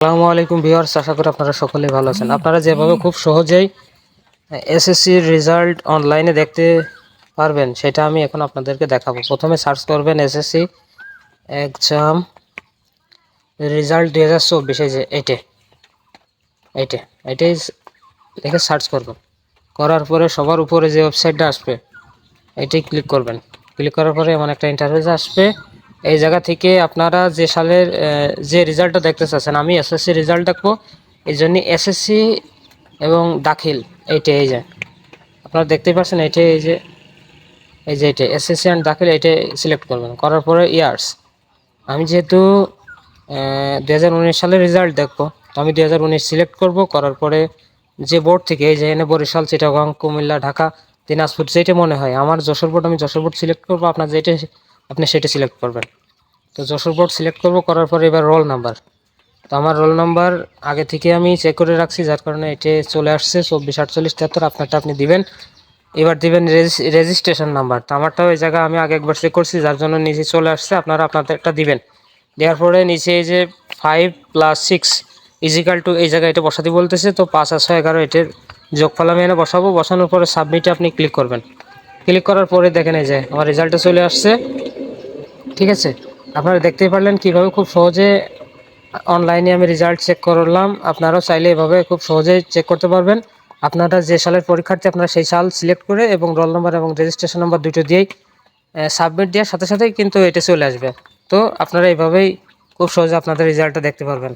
আসসালামু আলাইকুম ভিউয়ার্স, আশা করি আপনারা সকলেই ভালো আছেন। আপনারা যেভাবে খুব সহজেই এসএসসির রেজাল্ট অনলাইনে দেখতে পারবেন সেটা আমি এখন আপনাদেরকে দেখাবো। প্রথমে সার্চ করবেন এসএসসি এক্সাম রেজাল্ট 2024, এই যে এটাই লিখে সার্চ করবেন। করার পরে সবার উপরে যে ওয়েবসাইটটা আসবে এটাই ক্লিক করবেন। ক্লিক করার পরে এমন একটা ইন্টারফেস আসবে। এই জায়গা থেকে আপনারা যে সালের যে রেজাল্টটা দেখতে চাচ্ছেন, আমি এসএসসি রেজাল্ট দেখবো, এই জন্য এসএসসি এবং দাখিল এই যে আপনারা দেখতেই পাচ্ছেন, এটা এসএসসি অ্যান্ড দাখিল এইটা সিলেক্ট করবেন। করার পরে ইয়ার্স, আমি যেহেতু 2019 সালের রেজাল্ট দেখবো, তো আমি 2019 সিলেক্ট করব। করার পরে যে বোর্ড থেকে, এই যে এনে বরিশাল, চিটাগং, কুমিল্লা, ঢাকা, দিনাজপুর, যেটা মনে হয় আমার যশোর বোর্ড, আমি যশোর বোর্ড সিলেক্ট করবো। আপনি সেটা সিলেক্ট করবেন। তো যশোর বোর্ড সিলেক্ট করব। করার পরে এবার রোল নাম্বার, তো আমার রোল নাম্বার আগে থেকে আমি চেক করে রাখছি, যার কারণে এটা চলে আসছে 244873। আপনারটা আপনি দিবেন। এবার দিবেন রেজিস্ট্রেশন নাম্বার, তো আমারটাও এই জায়গায় আমি আগে একবার চেক করছি, যার জন্য নিচে চলে আসছে। আপনারা আপনাদেরটা দিবেন। দেওয়ার পরে নিচে এই যে 5 + 6 = এই জায়গায় এটা বসাতে বলতেছে, তো 5 আর 6 11 এটার যোগফল আমি এনে বসাবো। বসানোর পরে সাবমিটে আপনি ক্লিক করবেন। ক্লিক করার পরে দেখেন এই যে আমার রেজাল্টটা চলে আসছে। ঠিক আছে, আপনারা দেখতেই পারলেন কীভাবে খুব সহজে অনলাইনে আমি রেজাল্ট চেক করলাম। আপনারাও চাইলে এভাবে খুব সহজেই চেক করতে পারবেন। আপনারা যে সালের পরীক্ষার্থী, আপনারা সেই সাল সিলেক্ট করে এবং রোল নাম্বার এবং রেজিস্ট্রেশন নাম্বার দুটো দিয়েই সাবমিট দেওয়ার সাথে সাথেই কিন্তু এটা চলে আসবে। তো আপনারা এইভাবেই খুব সহজে আপনাদের রেজাল্টটা দেখতে পারবেন।